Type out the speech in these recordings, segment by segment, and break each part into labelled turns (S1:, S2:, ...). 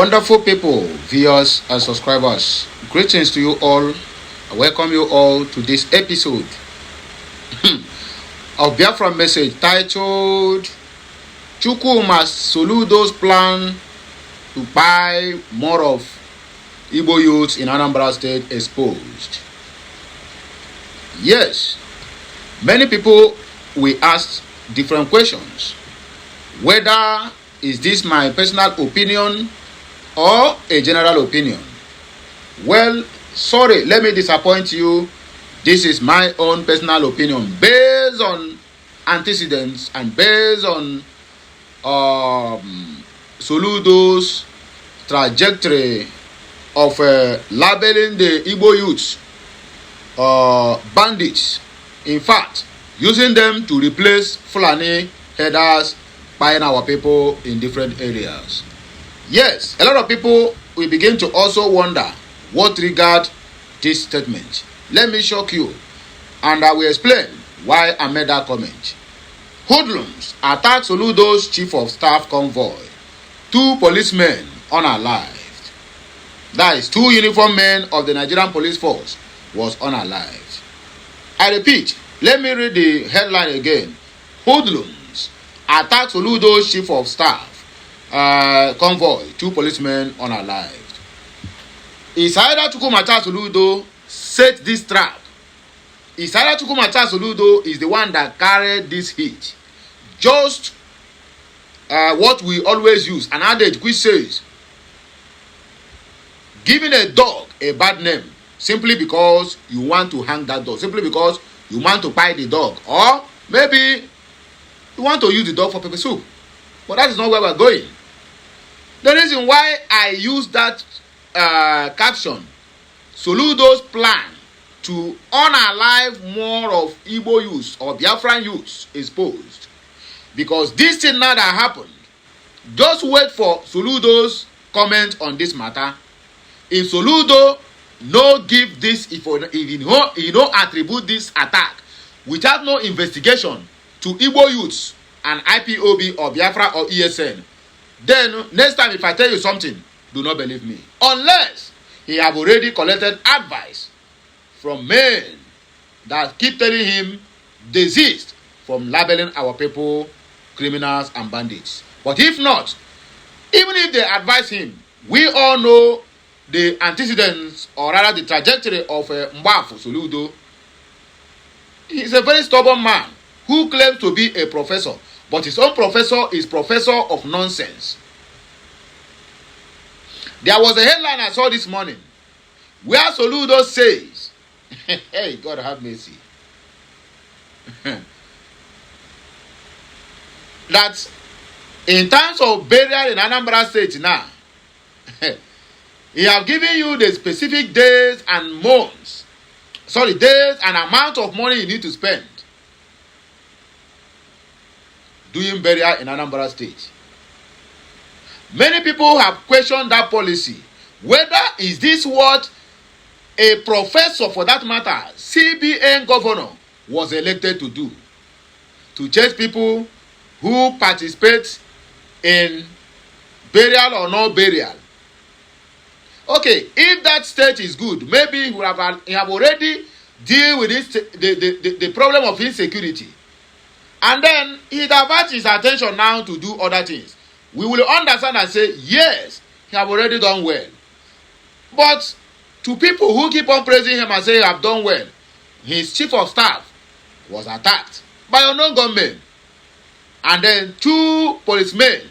S1: Wonderful people, viewers and subscribers, greetings to you all. I welcome you all to this episode of Biafra message titled Chukwuma's Sóludø's plan to buy more of Igbo youths in Anambra State exposed. Yes, many people will ask different questions. Whether is this my personal opinion or a general opinion? Well, sorry, let me disappoint you. This is my own personal opinion based on antecedents and based on Sóludø's trajectory of labeling the Igbo youths bandits. In fact, using them to replace Fulani headers buying our people in different areas. Yes, a lot of people will begin to also wonder what triggered this statement. Let me shock you, and I will explain why I made that comment. Hoodlums attacked Sóludø's chief of staff convoy. 2 policemen unalived. That is, 2 uniformed men of the Nigerian police force was unalived. I repeat, let me read the headline again. Hoodlums attacked Sóludø's chief of staff convoy. 2 policemen unalived. It's either Chukwumacha Sóludø set this trap. It's either Chukwumacha Sóludø is the one that carried this heat. Just what we always use, an adage which says, giving a dog a bad name simply because you want to hang that dog, simply because you want to buy the dog, or maybe you want to use the dog for pepper soup. But that is not where we're going. The reason why I use that caption, Sóludø's plan to unalive more of Igbo youths or Biafran youths exposed. Because this thing now that happened, just wait for Sóludø's comment on this matter. If Sóludø no give this, if he no attribute this attack without no investigation to Igbo youths and IPOB or Biafra or ESN, then next time if I tell you something, do not believe me. Unless he have already collected advice from men that keep telling him desist from labeling our people criminals and bandits. But if not, even if they advise him, we all know the antecedents, or rather the trajectory of Mbafu Sóludø. He's a very stubborn man who claims to be a professor, but his own professor is professor of nonsense. There was a headline I saw this morning where Sóludø says, hey, God have mercy, that in terms of burial in Anambra State now, he have given you the specific days and months, days and amount of money you need to spend doing burial in Anambra State. Many people have questioned that policy. Whether is this what a professor, for that matter, CBN governor, was elected to do? To chase people who participate in burial or no burial. Okay, if that state is good, maybe he have already deal with this, the problem of insecurity. And then he diverts his attention now to do other things. We will understand and say, yes, he have already done well. But to people who keep on praising him and say he have done well, his chief of staff was attacked by unknown gunmen. And then 2 policemen,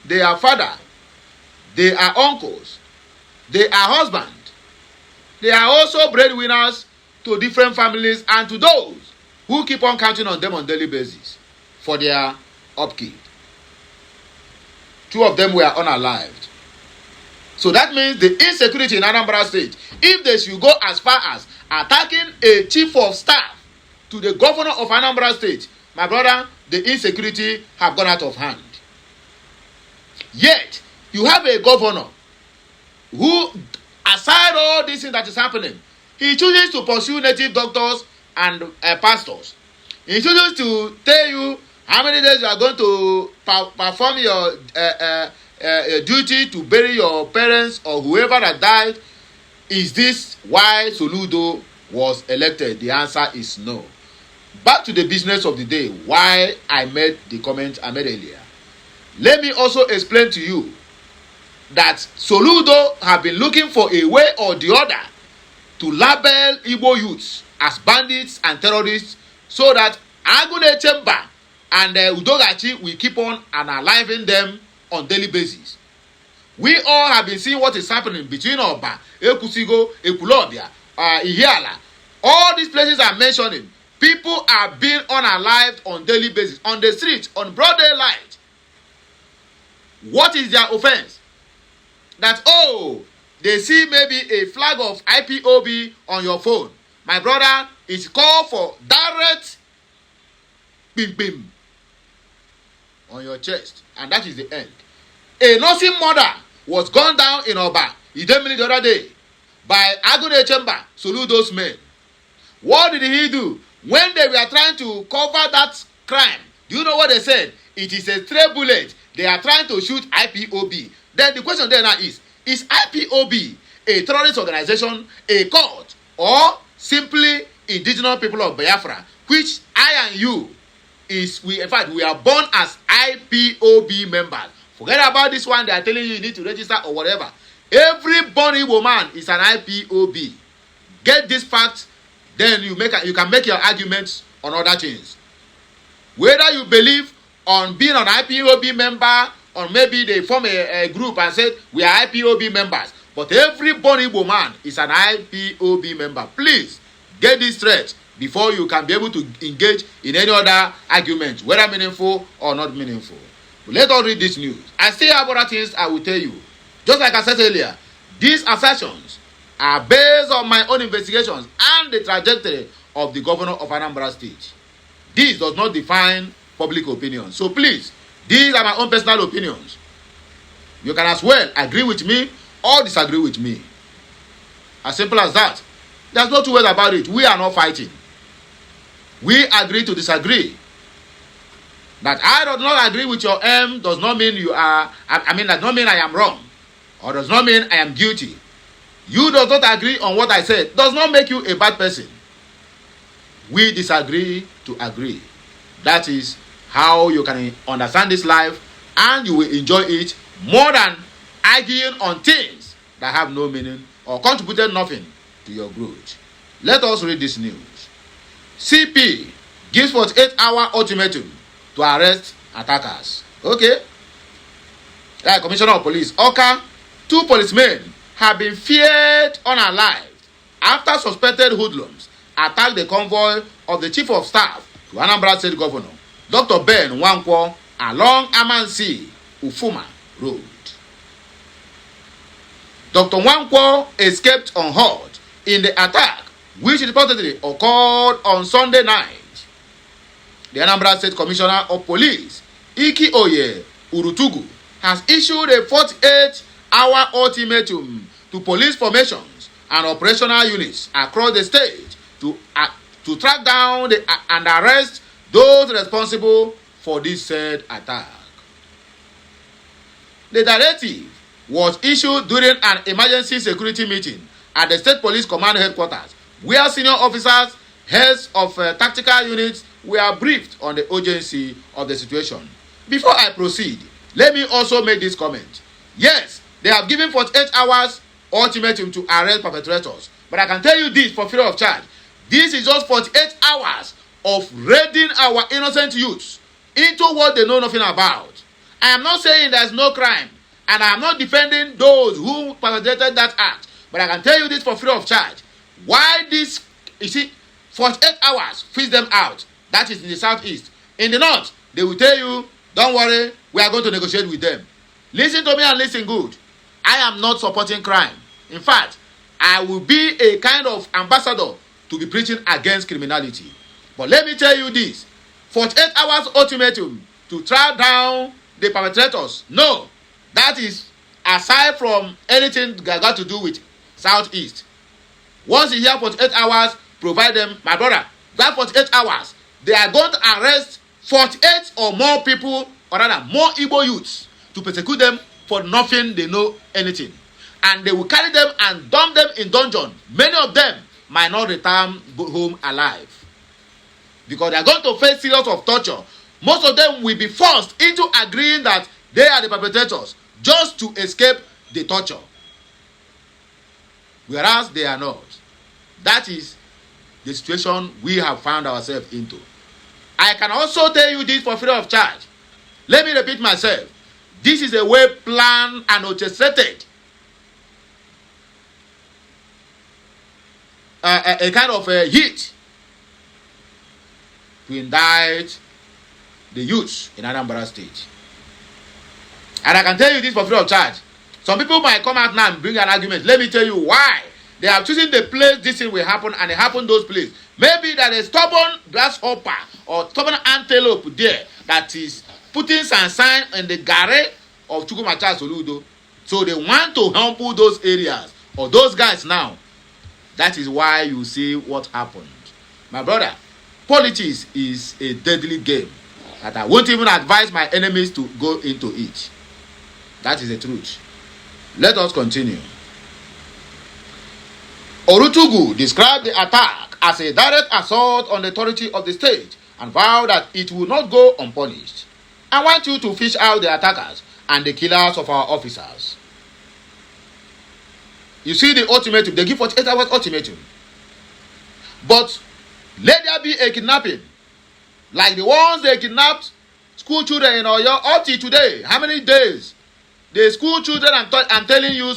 S1: they are father, they are uncles, they are husband, they are also breadwinners to different families and to those who keep on counting on them on daily basis for their upkeep. 2 of them were unalived. So that means the insecurity in Anambra State, if they should go as far as attacking a chief of staff to the governor of Anambra State, my brother, the insecurity have gone out of hand. Yet, you have a governor who, aside all this thing that is happening, he chooses to pursue native doctors and pastors. He chooses to tell you How many days you are going to perform your duty to bury your parents or whoever that died? Is this why Sóludø was elected? The answer is no. Back to the business of the day, why I made the comment I made earlier. Let me also explain to you that Sóludø have been looking for a way or the other to label Igbo youths as bandits and terrorists so that Agune Chamber and Udogachi will keep on analyzing them on daily basis. We all have been seeing what is happening between Oba, Ekusigo, Ekulobia, Ihiala. All these places I'm mentioning, people are being unalived on daily basis, on the streets, on broad daylight. What is their offense? That, oh, they see maybe a flag of IPOB on your phone. My brother, it's called for direct bim bim on your chest. And that is the end. A nursing mother was gunned down in Oba, Idemili the other day, by Agune Chamber, Sóludø's men. What did he do? When they were trying to cover that crime, do you know what they said? It is a stray bullet. They are trying to shoot IPOB. Then the question there now is IPOB a terrorist organization, a cult, or simply indigenous people of Biafra, which I and you in fact, we are born as IPOB members. Forget about this one. They are telling you need to register or whatever. Every born Igbo man is an IPOB. Get this fact, then you can make your arguments on other things. Whether you believe on being an IPOB member, or maybe they form a group and say we are IPOB members. But every born Igbo man is an IPOB member. Please get this straight before you can be able to engage in any other argument, whether meaningful or not meaningful. Let us read this news. I still have other things I will tell you. Just like I said earlier, these assertions are based on my own investigations and the trajectory of the governor of Anambra State. This does not define public opinion. So please, these are my own personal opinions. You can as well agree with me or disagree with me. As simple as that. There's no two ways about it. We are not fighting. We agree to disagree. That I do not agree with your aim does not mean you are, does not mean I am wrong. Or does not mean I am guilty. You does not agree on what I said does not make you a bad person. We disagree to agree. That is how you can understand this life and you will enjoy it more than arguing on things that have no meaning or contributed nothing to your growth. Let us read this news. CP gives 48-hour ultimatum to arrest attackers. Okay. Commissioner of Police Awka, 2 policemen have been feared unalived after suspected hoodlums attacked the convoy of the Chief of Staff to Anambra State Governor, Dr. Ben Nwankwo, along Amansi Ufuma Road. Dr. Nwankwo escaped unhurt in the attack, which reportedly occurred on Sunday night. The Anambra State Commissioner of Police, Iki Oye Urutugu, has issued a 48-hour ultimatum to police formations and operational units across the state to track down and arrest those responsible for this said attack. The directive was issued during an emergency security meeting at the State Police Command Headquarters, where senior officers, heads of tactical units were briefed on the urgency of the situation. Before I proceed, let me also make this comment. Yes, they have given 48 hours ultimatum to arrest perpetrators, but I can tell you this for free of charge. This is just 48 hours of raiding our innocent youths into what they know nothing about. I am not saying there is no crime, and I am not defending those who perpetrated that act, but I can tell you this for free of charge. Why this, 48 hours freeze them out. That is in the southeast. In the north, they will tell you, don't worry, we are going to negotiate with them. Listen to me and listen good. I am not supporting crime. In fact, I will be a kind of ambassador to be preaching against criminality. But let me tell you this. 48 hours ultimatum to track down the perpetrators. No, that is aside from anything that got to do with southeast. Once you hear 48 hours, provide them, my brother, that 48 hours, they are going to arrest 48 or more people, or rather more Igbo youths, to persecute them for nothing they know anything. And they will carry them and dump them in dungeon. Many of them might not return home alive, because they are going to face serious of torture. Most of them will be forced into agreeing that they are the perpetrators just to escape the torture, whereas they are not. That is the situation we have found ourselves into. I can also tell you this for free of charge. Let me repeat myself. This is a well planned and orchestrated, a kind of a hit to indict the youths in Anambra State. And I can tell you this for free of charge. Some people might come out now and bring an argument. Let me tell you why. They have chosen the place this thing will happen, and it happened those places. Maybe that a stubborn grasshopper or stubborn antelope there that is putting some sign in the gare of Chukwumacha Sóludø. So they want to humble those areas or those guys now. That is why you see what happened. My brother, politics is a deadly game that I won't even advise my enemies to go into it. That is the truth. Let us continue. Orutugu described the attack as a direct assault on the authority of the state and vowed that it will not go unpunished. I want you to fish out the attackers and the killers of our officers. You see the ultimatum. They give 48 hours ultimatum. But let there be a kidnapping, like the ones they kidnapped school children in Oyo up to today. How many days? The school children, I'm telling you,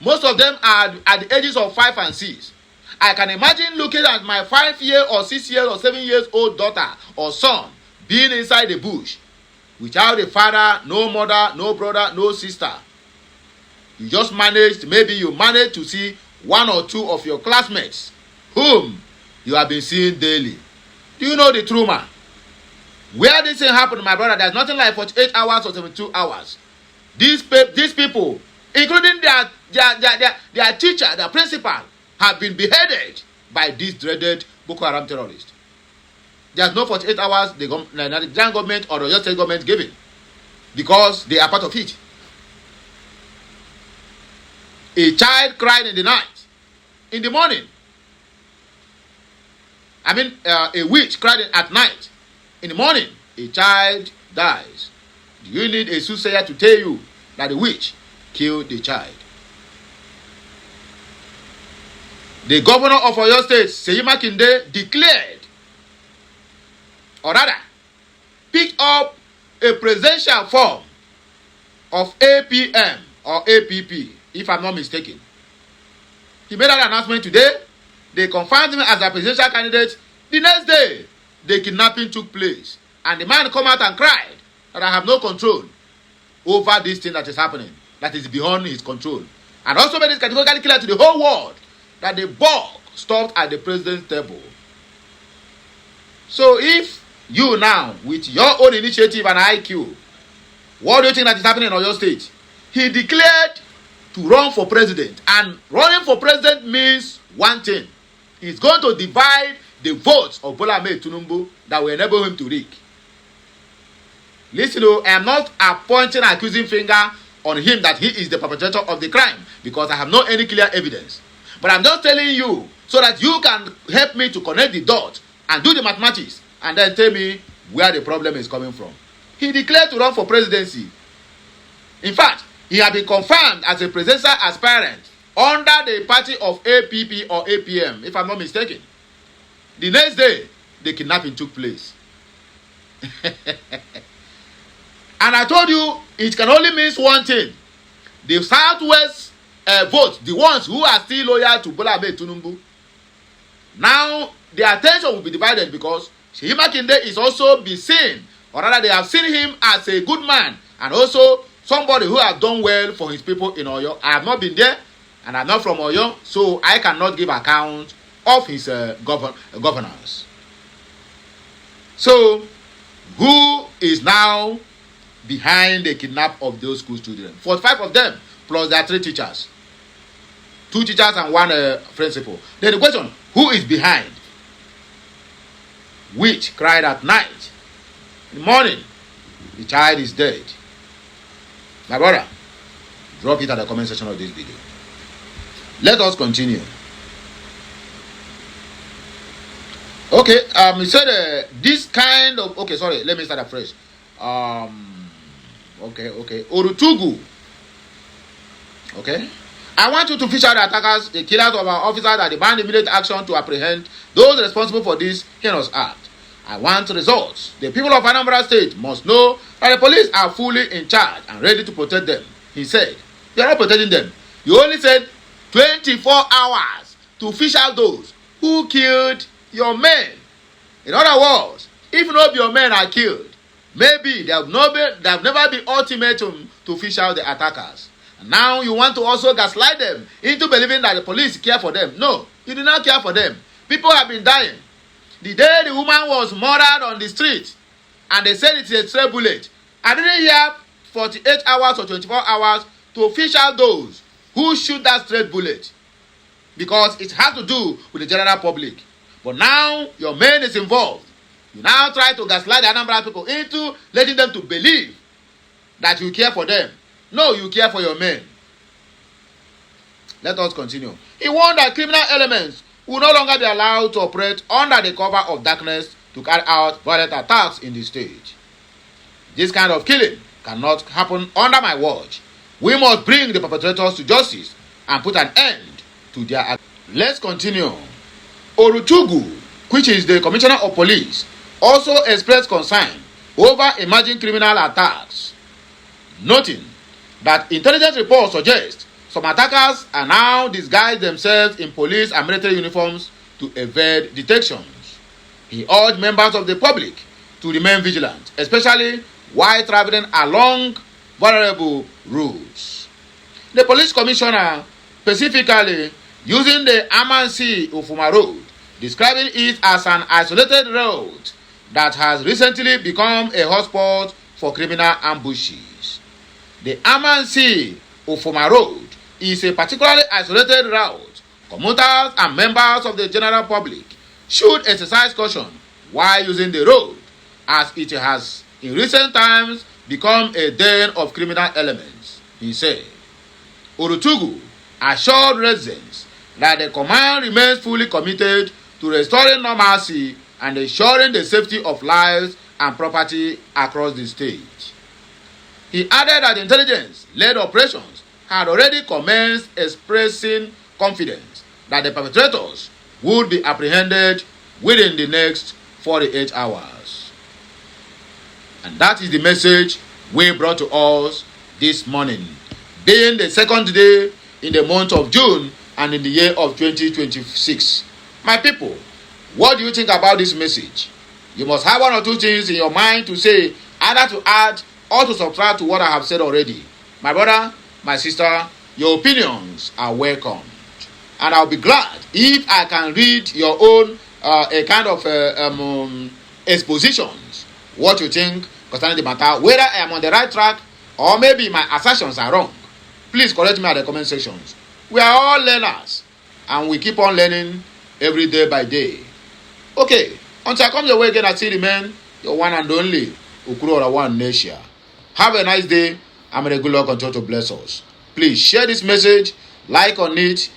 S1: most of them are at the ages of 5 and 6. I can imagine looking at my 5-year or 6-year or 7-year-old daughter or son being inside the bush without a father, no mother, no brother, no sister. You just managed, maybe you managed to see 1 or 2 of your classmates whom you have been seeing daily. Do you know the trauma? Where this thing happened, my brother, there's nothing like 48 hours or 72 hours. These people, including their teacher, their principal, have been beheaded by these dreaded Boko Haram terrorists. There's no 48 hours the Nigerian government or the Oyo State government giving, because they are part of it. A child cried in the night, in the morning. A witch cried at night. In the morning, a child dies. Do you need a soothsayer to tell you that the witch killed the child? The governor of Oyo State, Seyi Makinde, declared, or rather, picked up a presidential form of APM or APP, if I'm not mistaken. He made that announcement today. They confirmed him as a presidential candidate. The next day, the kidnapping took place. And the man come out and cried that I have no control over this thing that is happening, that is beyond his control. And also made it categorically clear to the whole world that the buck stopped at the president's table. So if you now, with your own initiative and IQ, what do you think that is happening in Oyo State? He declared to run for president. And running for president means one thing. He's going to divide the votes of Bola Ahmed Tinubu that will enable him to rig. Listen, I am not pointing an accusing finger on him that he is the perpetrator of the crime, because I have no any clear evidence. But I'm just telling you so that you can help me to connect the dots and do the mathematics and then tell me where the problem is coming from. He declared to run for presidency. In fact, he had been confirmed as a presidential aspirant under the party of APP or APM, if I'm not mistaken. The next day, the kidnapping took place. And I told you, it can only mean one thing. The Southwest votes, the ones who are still loyal to Bola Ahmed Tinubu, now their attention will be divided, because Seyi Makinde is also be seen, or rather they have seen him as a good man and also somebody who has done well for his people in Oyo. I have not been there and I'm not from Oyo, so I cannot give account of his governance. So, who is now behind the kidnap of those school children? 45 of them, plus their 3 teachers. 2 teachers and 1 principal. Then the question, who is behind? Which cried at night In the morning, the child is dead. My brother, drop it at the comment section of this video. Let us continue. Okay, he said this kind of, okay, sorry, let me start afresh. Okay. Orutugu. Okay. I want you to fish out the attackers, the killers of our officers, that demand immediate action to apprehend those responsible for this heinous act. I want results. The people of Anambra State must know that the police are fully in charge and ready to protect them. He said, you are not protecting them. You only said 24 hours to fish out those who killed your men. In other words, if none of your men are killed, maybe there have never been ultimatum to fish out the attackers. And now you want to also gaslight them into believing that the police care for them. No, you do not care for them. People have been dying. The day the woman was murdered on the street and they said it's a stray bullet, I didn't hear 48 hours or 24 hours to fish out those who shoot that straight bullet, because it has to do with the general public. But now your man is involved. You now try to gaslight the Anambra people into letting them to believe that you care for them. No, you care for your men. Let us continue. He warned that criminal elements will no longer be allowed to operate under the cover of darkness to carry out violent attacks in the state. This kind of killing cannot happen under my watch. We must bring the perpetrators to justice and put an end to their acts. Let's continue. Orutugu, which is the Commissioner of Police, also expressed concern over emerging criminal attacks, noting that intelligence reports suggest some attackers are now disguised themselves in police and military uniforms to evade detections. He urged members of the public to remain vigilant, especially while traveling along vulnerable routes. The police commissioner, specifically using the Amansi Ufuma Road, describing it as an isolated road that has recently become a hotspot for criminal ambushes. The Amansi Ufuma Road is a particularly isolated route. Commuters and members of the general public should exercise caution while using the road, as it has in recent times become a den of criminal elements, he said. Orutugu assured residents that the command remains fully committed to restoring normalcy and ensuring the safety of lives and property across the state. He added that intelligence-led operations had already commenced, expressing confidence that the perpetrators would be apprehended within the next 48 hours. And that is the message we brought to us this morning, being the second day in the month of June and in the year of 2026. My people, what do you think about this message? You must have one or two things in your mind to say, either to add or to subtract to what I have said already. My brother, my sister, your opinions are welcomed. And I'll be glad if I can read your own a kind of expositions, what you think concerning the matter, whether I am on the right track or maybe my assertions are wrong. Please correct me at the comment sections. We are all learners and we keep on learning every day by day. Okay, until I come your way again, I still remain your one and only Ukuro One Nation. Have a nice day and may the good Lord continue to bless us. Please share this message, like on it,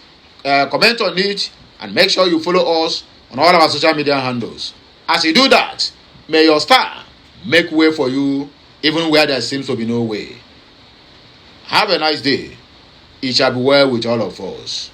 S1: comment on it, and make sure you follow us on all our social media handles. As you do that, may your star make way for you even where there seems to be no way. Have a nice day. It shall be well with all of us.